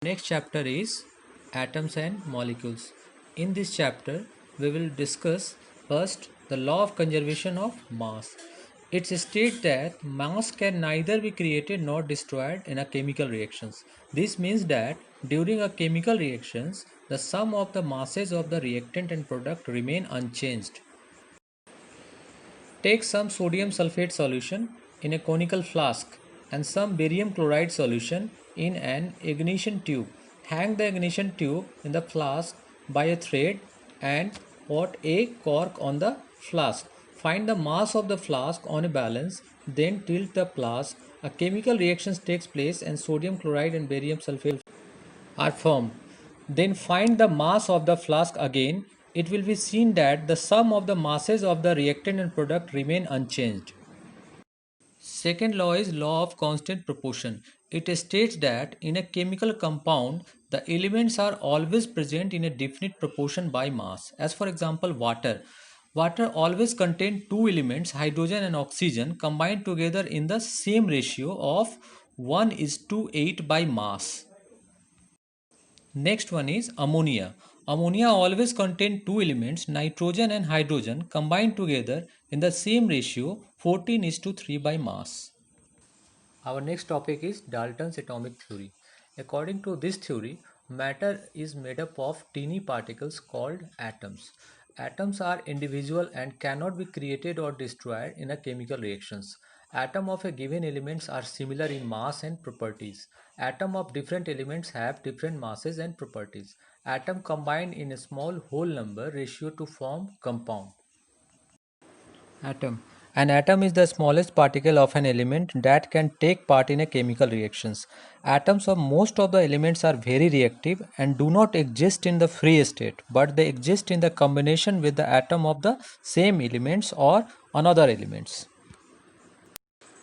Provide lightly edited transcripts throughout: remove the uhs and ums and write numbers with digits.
Next chapter is atoms and molecules. In this chapter, we will discuss first the law of conservation of mass. It states that mass can neither be created nor destroyed in a chemical reactions. This means that during a chemical reactions, the sum of the masses of the reactant and product remain unchanged. Take some sodium sulfate solution in a conical flask and some barium chloride solution in an ignition tube. Hang the ignition tube in the flask by a thread and put a cork on the flask. Find the mass of the flask on a balance, then tilt the flask. A chemical reaction takes place and sodium chloride and barium sulfate are formed. Then find the mass of the flask again. It will be seen that the sum of the masses of the reactant and product remain unchanged. Second law is law of constant proportion. It states that in a chemical compound, the elements are always present in a definite proportion by mass. As for example, water. Water always contains two elements, hydrogen and oxygen, combined together in the same ratio of 1:8 by mass. Next one is ammonia. Ammonia always contain two elements, nitrogen and hydrogen, combined together in the same ratio 14 is to 3 by mass. Our next topic is Dalton's atomic theory. According to this theory, matter is made up of teeny particles called atoms. Atoms are individual and cannot be created or destroyed in a chemical reactions. Atoms of a given elements are similar in mass and properties. Atoms of different elements have different masses and properties. Atoms combine in a small whole number ratio to form compound. Atom. An atom is the smallest particle of an element that can take part in a chemical reactions. Atoms of most of the elements are very reactive and do not exist in the free state, but they exist in the combination with the atom of the same elements or another elements.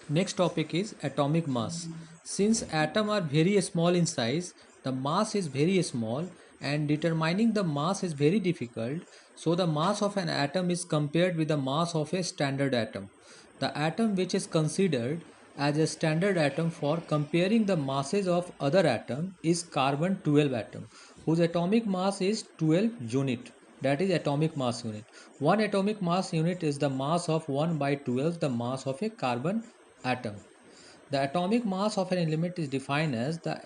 Next topic is atomic mass. Since atoms are very small in size, the mass is very small and determining the mass is very difficult. So the mass of an atom is compared with the mass of a standard atom. The atom which is considered as a standard atom for comparing the masses of other atom is carbon 12 atom whose atomic mass is 12 unit, that is atomic mass unit. One atomic mass unit is the mass of 1 by 12 the mass of a carbon atom. The atomic mass of an element is defined as the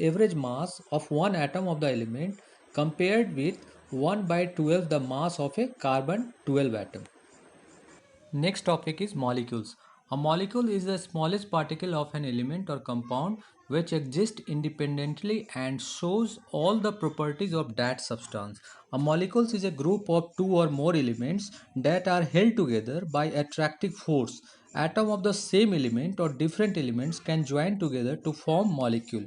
average mass of one atom of the element compared with 1 by 12 the mass of a carbon 12 atom. Next topic is molecules. A molecule is the smallest particle of an element or compound which exists independently and shows all the properties of that substance. A molecule is a group of two or more elements that are held together by attractive force. Atoms of the same element or different elements can join together to form molecule.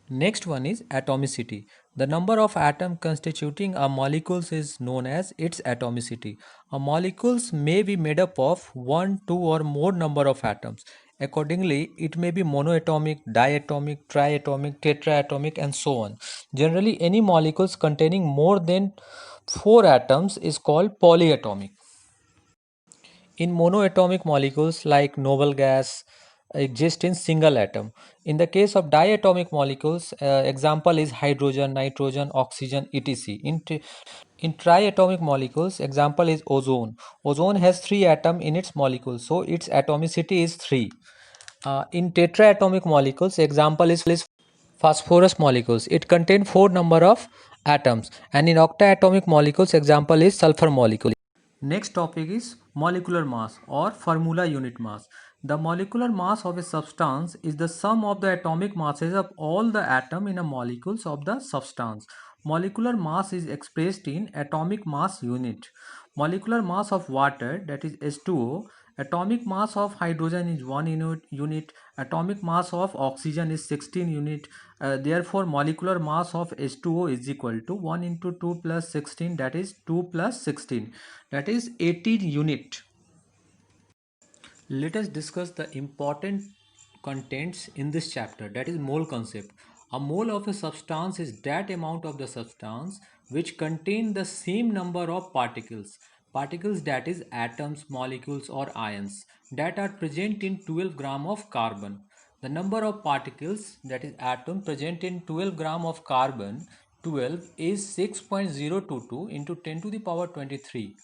Next one is atomicity. The number of atoms constituting a molecule is known as its atomicity. A molecule may be made up of one, two or more number of atoms. Accordingly, it may be monoatomic, diatomic, triatomic, tetraatomic and so on. Generally, any molecules containing more than 4 atoms is called polyatomic. In monoatomic molecules like noble gas exist in single atom. In the case of diatomic molecules, example is hydrogen, nitrogen, oxygen, etc. In triatomic molecules, example is ozone. Ozone has 3 atoms in its molecule, so its atomicity is 3. In tetraatomic molecules, example is phosphorus molecules. It contains 4 number of atoms. And in octatomic molecules, example is sulfur molecule. Next topic is molecular mass or formula unit mass. The molecular mass of a substance is the sum of the atomic masses of all the atoms in a molecules of the substance. Molecular mass is expressed in atomic mass unit. Molecular mass of water, that is H2O, atomic mass of hydrogen is 1 unit, atomic mass of oxygen is 16 unit. Therefore, molecular mass of H2O is equal to 1 into 2 plus 16, that is 2 plus 16, that is 18 unit. Let us discuss the important contents in this chapter, that is mole concept. A mole of a substance is that amount of the substance which contain the same number of particles, that is atoms, molecules or ions, that are present in 12 gram of carbon. The number of particles, that is atom, present in 12 gram of carbon 12 is 6.022 into 10 to the power 23.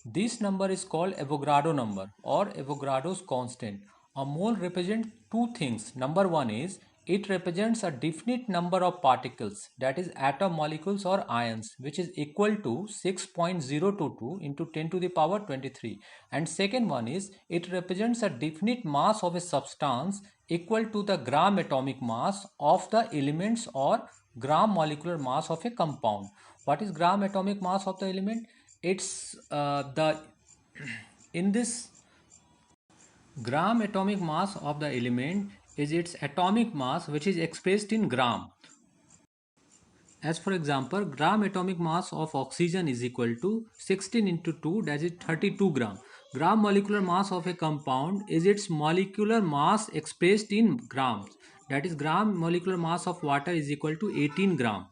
This number is called Avogadro number or Avogadro's constant. A mole represents two things. Number one is it represents a definite number of particles, that is atom, molecules or ions, which is equal to 6.022 into 10 to the power 23. And second one is it represents a definite mass of a substance equal to the gram atomic mass of the elements or gram molecular mass of a compound. What is gram atomic mass of the element? It's the in this gram atomic mass of the element is its atomic mass, which is expressed in gram. As for example, gram atomic mass of oxygen is equal to 16 into 2, that is 32 gram. Gram molecular mass of a compound is its molecular mass expressed in grams. That is gram molecular mass of water is equal to 18 gram.